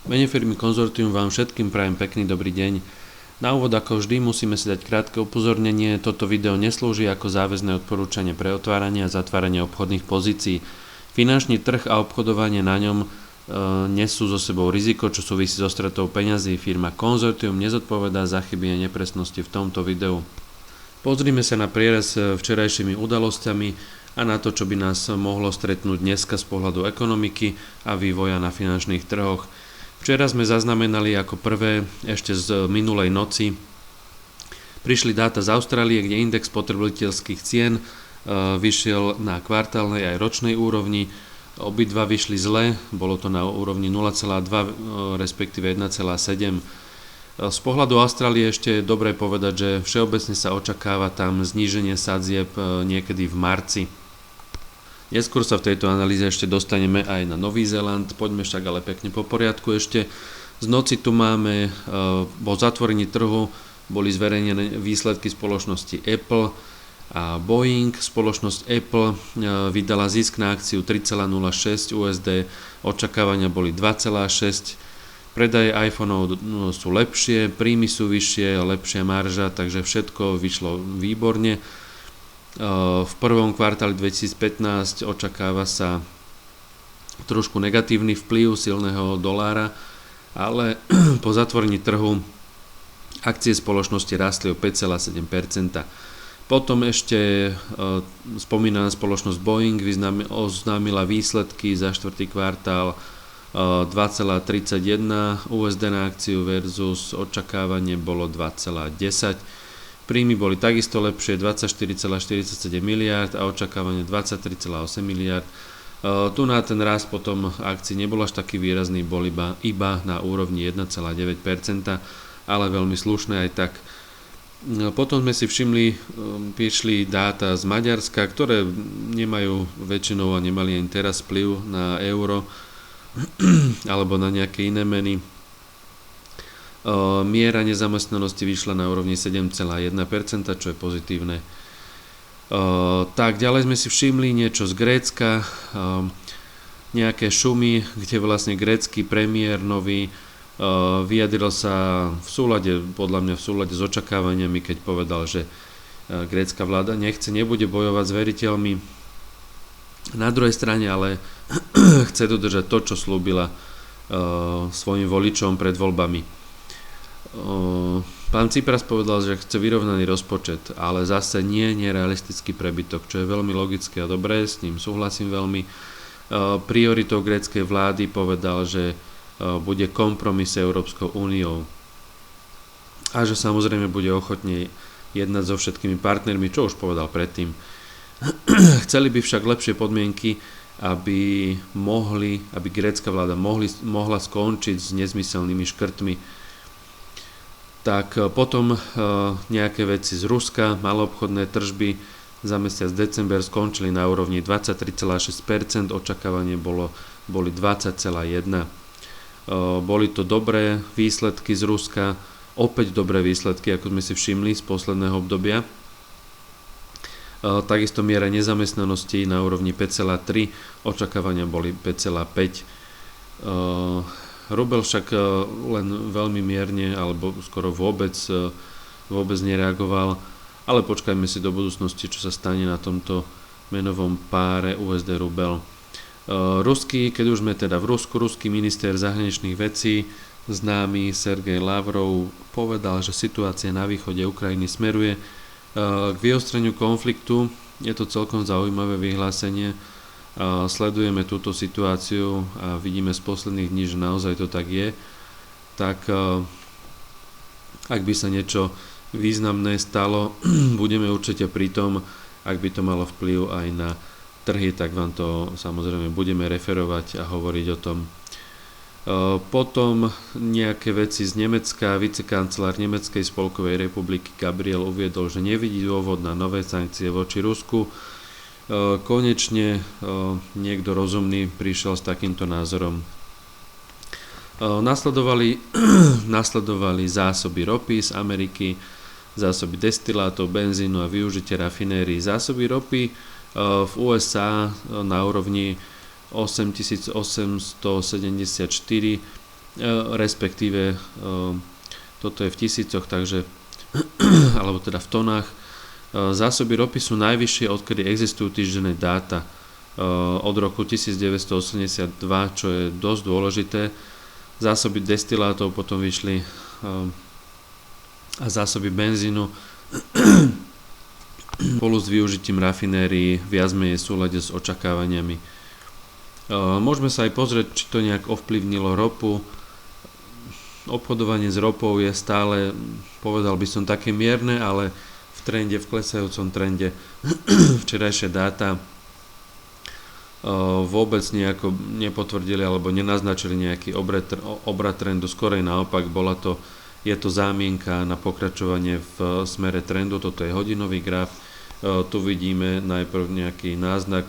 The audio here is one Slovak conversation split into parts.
V mene firmy Konzortium vám všetkým prajem pekný dobrý deň. Na úvod ako vždy musíme si dať krátke upozornenie, toto video neslúži ako záväzné odporúčanie pre otváranie a zatváranie obchodných pozícií. Finančný trh a obchodovanie na ňom nesú so sebou riziko, čo súvisí so stratou peňazí. Firma Konzortium nezodpovedá za chyby a nepresnosti v tomto videu. Pozrime sa na prierez včerajšími udalosťami a na to, čo by nás mohlo stretnúť dneska z pohľadu ekonomiky a vývoja na finančných trhoch. Včera sme zaznamenali ako prvé ešte z minulej noci prišli dáta z Austrálie, kde index spotrebiteľských cien vyšiel na kvartálnej aj ročnej úrovni. Obidva vyšli zle, bolo to na úrovni 0,2 respektíve 1,7. Z pohľadu Austrálie ešte je dobré povedať, že všeobecne sa očakáva tam zníženie sadzieb niekedy v marci. Neskôr sa v tejto analýze ešte dostaneme aj na Nový Zéland, poďme však ale pekne po poriadku ešte. Z noci tu máme, po zatvorení trhu boli zverejnené výsledky spoločnosti Apple a Boeing. Spoločnosť Apple vydala zisk na akciu 3,06 USD, očakávania boli 2,6. Predaje iPhoneov sú lepšie, príjmy sú vyššie, lepšia marža, takže všetko vyšlo výborne. V prvom kvartáli 2015 očakáva sa trošku negatívny vplyv silného dolára, ale po zatvorení trhu akcie spoločnosti rastli o 5,7%. Potom ešte spomínaná spoločnosť Boeing oznámila výsledky za štvrtý kvartál 2,31 USD na akciu versus očakávanie bolo 2,10. Príjmy boli takisto lepšie, 24,47 miliárd a očakávanie 23,8 miliárd. Tu na ten rast potom akcií nebol až taký výrazný, bol iba na úrovni 1,9%, ale veľmi slušné aj tak. Potom sme si všimli, prišli dáta z Maďarska, ktoré nemajú väčšinou a nemali ani teraz vplyv na euro alebo na nejaké iné meny. Miera nezamestnanosti vyšla na úrovni 7,1%, čo je pozitívne. Tak ďalej sme si všimli niečo z Grécka, nejaké šumy, kde vlastne grécky premiér nový vyjadril sa podľa mňa v súlade s očakávaniami, keď povedal, že grécka vláda nebude bojovať s veriteľmi. Na druhej strane ale chce dodržať to, čo slúbila svojim voličom pred voľbami. Pán Tsipras povedal, že chce vyrovnaný rozpočet, ale zase nie nerealistický prebytok, čo je veľmi logické a dobré, s ním súhlasím veľmi. Prioritou gréckej vlády povedal, že bude kompromis s Európskou úniou a že samozrejme bude ochotne jednať so všetkými partnermi, čo už povedal predtým. Chceli by však lepšie podmienky, aby grécka vláda mohla skončiť s nezmyselnými škrtmi. Tak potom nejaké veci z Ruska, maloobchodné tržby za mesiac december skončili na úrovni 23,6%, očakávanie boli 20,1%. Boli to dobré výsledky z Ruska, opäť dobré výsledky, ako sme si všimli z posledného obdobia. Takisto miera nezamestnanosti na úrovni 5,3%, očakávania boli 5,5%. Rubel však len veľmi mierne alebo skoro vôbec nereagoval, ale počkajme si do budúcnosti, čo sa stane na tomto menovom páre USD Rubel. Keď už sme teda v Rusku, ruský minister zahraničných vecí známy Sergej Lavrov povedal, že situácia na východe Ukrajiny smeruje k vyostreniu konfliktu. Je to celkom zaujímavé vyhlásenie. Sledujeme túto situáciu a vidíme z posledných dní, že naozaj to tak je. Tak ak by sa niečo významné stalo, budeme určite pri tom. Ak by to malo vplyv aj na trhy, tak vám to samozrejme budeme referovať a hovoriť o tom. Potom nejaké veci z Nemecka. Vicekancelár Nemeckej spolkovej republiky Gabriel uviedol, že nevidí dôvod na nové sankcie voči Rusku. Konečne niekto rozumný prišiel s takýmto názorom. Nasledovali zásoby ropy z Ameriky, zásoby destilátov, benzínu a využitie rafinérií. Zásoby ropy v USA na úrovni 8874 respektíve toto je v tisícoch, takže alebo teda v tonách. Zásoby ropy sú najvyššie, odkedy existujú týždenné dáta od roku 1982, čo je dosť dôležité. Zásoby destilátov potom vyšli a zásoby benzínu spolu s využitím rafinérií viac menej v súlade s očakávaniami. Môžeme sa aj pozrieť, či to nejak ovplyvnilo ropu. Obchodovanie s ropou je stále, povedal by som, také mierne, ale v trende, v klesajúcom trende. Včerajšie dáta vôbec nejako nepotvrdili alebo nenaznačili nejaký obrat trendu, skorej naopak, je to zámienka na pokračovanie v smere trendu. Toto je hodinový graf. Tu vidíme najprv nejaký náznak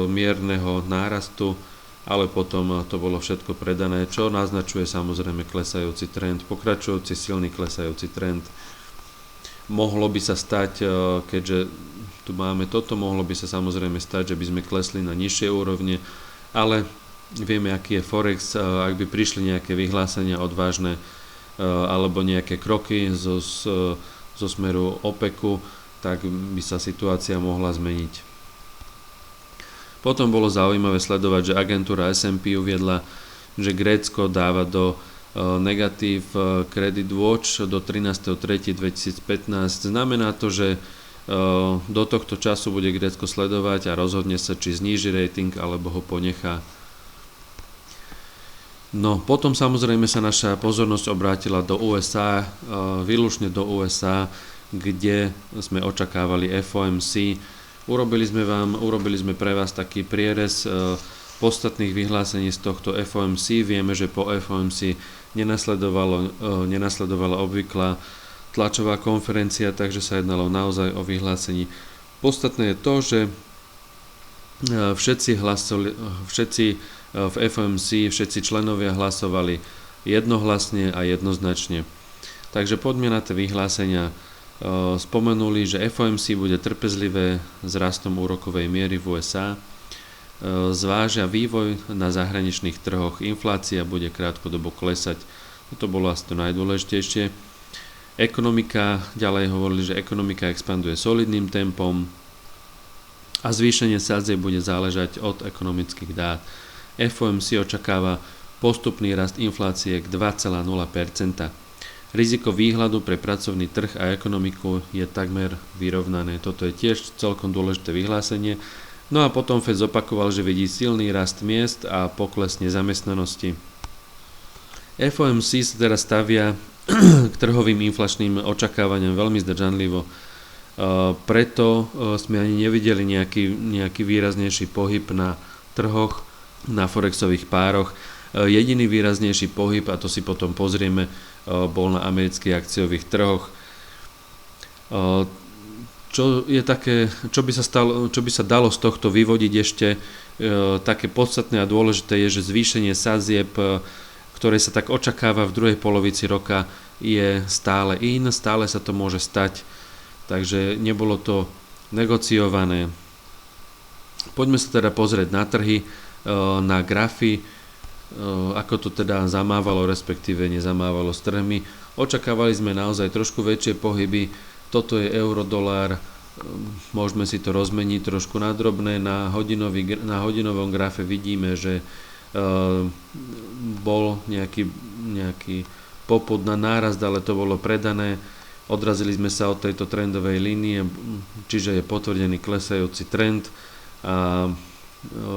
mierneho nárastu, ale potom to bolo všetko predané, čo naznačuje samozrejme klesajúci trend, pokračujúci silný klesajúci trend. Mohlo by sa stať, keďže tu máme toto, mohlo by sa samozrejme stať, že by sme klesli na nižšie úrovne, ale vieme, aký je Forex, ak by prišli nejaké vyhlásenia odvážne alebo nejaké kroky zo smeru OPECu, tak by sa situácia mohla zmeniť. Potom bolo zaujímavé sledovať, že agentúra S&P uviedla, že Grécko dáva do negatív Credit Watch do 13.3.2015. Znamená to, že do tohto času bude Grécko sledovať a rozhodne sa, či zníži rating alebo ho ponechá. No, potom samozrejme sa naša pozornosť obrátila do USA, výlučne do USA, kde sme očakávali FOMC. Urobili sme pre vás taký prierez podstatných vyhlásení z tohto FOMC. Vieme, že po FOMC nenasledovala obvyklá tlačová konferencia, takže sa jednalo naozaj o vyhlásení. Podstatné je to, že všetci v FOMC, všetci členovia hlasovali jednohlasne a jednoznačne. Takže poďme na tie vyhlásenia. Spomenuli, že FOMC bude trpezlivé s rastom úrokovej miery v USA, zvážia vývoj na zahraničných trhoch, inflácia bude krátkodobo klesať, to bolo asi to najdôležitejšie. Ekonomika, ďalej hovorili, že ekonomika expanduje solidným tempom a zvýšenie sadzieb bude záležať od ekonomických dát. FOMC očakáva postupný rast inflácie k 2,0%. Riziko výhľadu pre pracovný trh a ekonomiku je takmer vyrovnané. Toto je tiež celkom dôležité vyhlásenie. No a potom Fed zopakoval, že vidí silný rast miest a pokles nezamestnanosti. FOMC sa teraz stavia k trhovým inflačným očakávaniam veľmi zdržanlivo. Preto sme ani nevideli nejaký výraznejší pohyb na trhoch, na forexových pároch. Jediný výraznejší pohyb, a to si potom pozrieme, bol na amerických akciových trhoch. Čo by sa dalo z tohto vyvodiť ešte, také podstatné a dôležité je, že zvýšenie sadzieb, ktoré sa tak očakáva v druhej polovici roka, je stále sa to môže stať, takže nebolo to negociované. Poďme sa teda pozrieť na trhy, na grafy, ako to teda zamávalo, respektíve nezamávalo s trhmi. Očakávali sme naozaj trošku väčšie pohyby. Toto je euro-dolár, môžeme si to rozmeniť trošku na drobné. Na hodinovom grafe vidíme, že bol nejaký popud na nárast, ale to bolo predané. Odrazili sme sa od tejto trendovej línie, čiže je potvrdený klesajúci trend a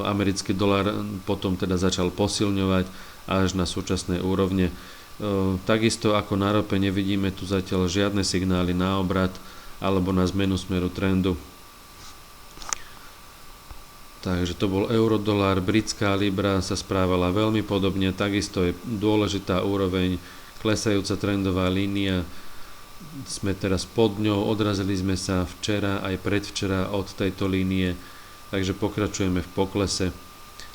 americký dolár potom teda začal posilňovať až na súčasné úrovne. Takisto ako na rope nevidíme tu zatiaľ žiadne signály na obrat alebo na zmenu smeru trendu. Takže to bol euro-dolár, britská libra sa správala veľmi podobne, takisto je dôležitá úroveň, klesajúca trendová línia, sme teraz pod ňou, odrazili sme sa včera aj predvčera od tejto línie, takže pokračujeme v poklese.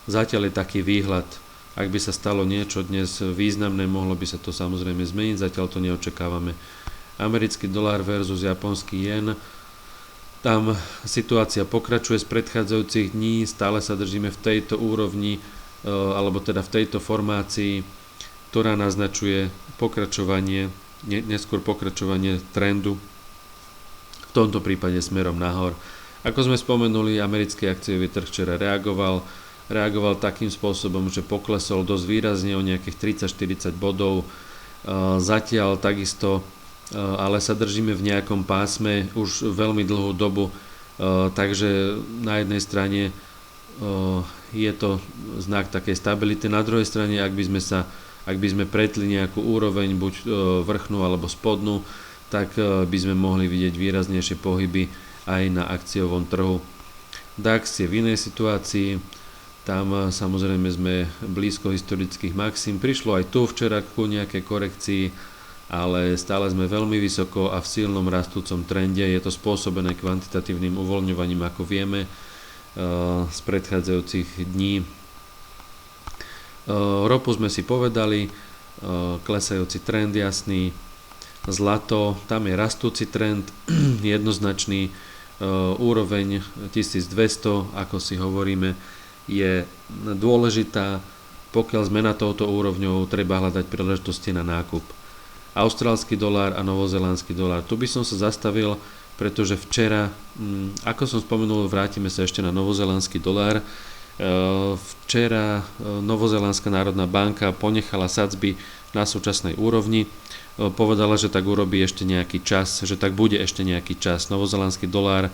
Zatiaľ je taký výhľad, ak by sa stalo niečo dnes významné, mohlo by sa to samozrejme zmeniť, zatiaľ to neočakávame. Americký dolár versus japonský jen, tam situácia pokračuje z predchádzajúcich dní, stále sa držíme v tejto úrovni, alebo teda v tejto formácii. ktorá naznačuje neskôr pokračovanie trendu, v tomto prípade smerom nahor. Ako sme spomenuli, americký akciový trh včera reagoval takým spôsobom, že poklesol dosť výrazne o nejakých 30-40 bodov. Zatiaľ takisto, ale sa držíme v nejakom pásme už veľmi dlhú dobu, takže na jednej strane je to znak takej stability, na druhej strane, ak by sme pretli nejakú úroveň, buď vrchnú alebo spodnú, tak by sme mohli vidieť výraznejšie pohyby aj na akciovom trhu. DAX je v inej situácii, tam samozrejme sme blízko historických maxim. Prišlo aj tu včera ku nejakej korekcii, ale stále sme veľmi vysoko a v silnom rastúcom trende. Je to spôsobené kvantitatívnym uvoľňovaním, ako vieme, z predchádzajúcich dní. Ropu sme si povedali, klesajúci trend jasný. Zlato, tam je rastúci trend, jednoznačný. Úroveň 1200, ako si hovoríme, je dôležitá. Pokiaľ sme na touto úrovňou, treba hľadať príležitosti na nákup. Austrálsky dolár a novozélandský dolár. Tu by som sa zastavil, pretože včera, ako som spomenul, vrátime sa ešte na novozélandský dolár. Včera Novozélandská národná banka ponechala sadzby na súčasnej úrovni. Povedala, že tak urobí ešte nejaký čas, že tak bude ešte nejaký čas. Novozélandský dolár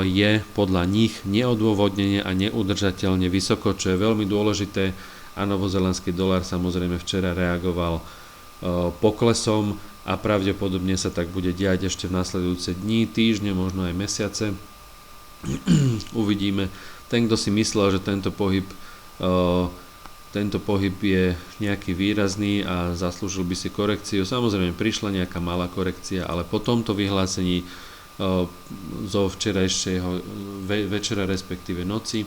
je podľa nich neodôvodnene a neudržateľne vysoko, čo je veľmi dôležité, a novozélandský dolár samozrejme včera reagoval poklesom a pravdepodobne sa tak bude diať ešte v nasledujúce dni, týždne, možno aj mesiace. Uvidíme. Ten, kto si myslel, že tento pohyb je nejaký výrazný a zaslúžil by si korekciu, samozrejme prišla nejaká malá korekcia, ale po tomto vyhlásení zo včerajšieho večera, respektíve noci,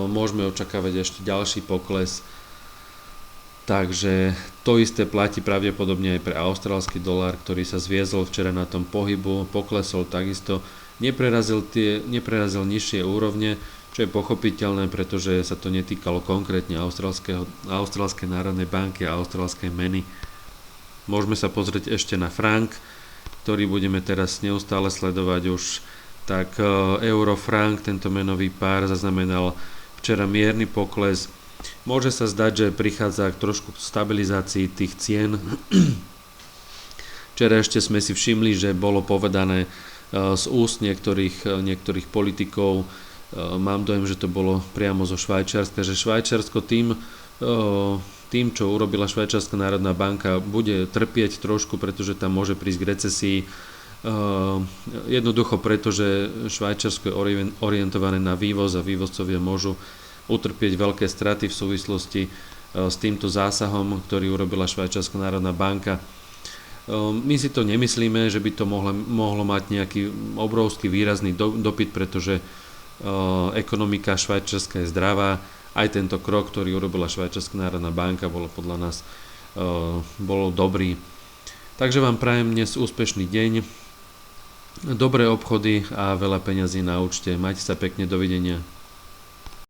môžeme očakávať ešte ďalší pokles. Takže to isté platí pravdepodobne aj pre austrálsky dolár, ktorý sa zviezol včera na tom pohybu, poklesol takisto, neprerazil nižšie úrovne, čo je pochopiteľné, pretože sa to netýkalo konkrétne Austrálskej národnej banky a austrálskej meny. Môžeme sa pozrieť ešte na frank, ktorý budeme teraz neustále sledovať už. Tak euro-frank, tento menový pár, zaznamenal včera mierny pokles. Môže sa zdať, že prichádza k trošku stabilizácii tých cien. Včera ešte sme si všimli, že bolo povedané z úst niektorých politikov, mám dojem, že to bolo priamo zo Švajčiarska, že Švajčiarsko tým, čo urobila Švajčiarska národná banka, bude trpieť trošku, pretože tam môže prísť k recesii. Jednoducho preto, že Švajčiarsko je orientované na vývoz a vývozcovia môžu utrpieť veľké straty v súvislosti s týmto zásahom, ktorý urobila Švajčiarska národná banka. My si to nemyslíme, že by to mohlo mať nejaký obrovský výrazný dopyt, pretože ekonomika švajčiarska je zdravá. Aj tento krok, ktorý urobila Švajčiarska národná banka, bolo podľa nás dobrý. Takže vám prajem dnes úspešný deň, dobré obchody a veľa peňazí na účte. Majte sa pekne, dovidenia.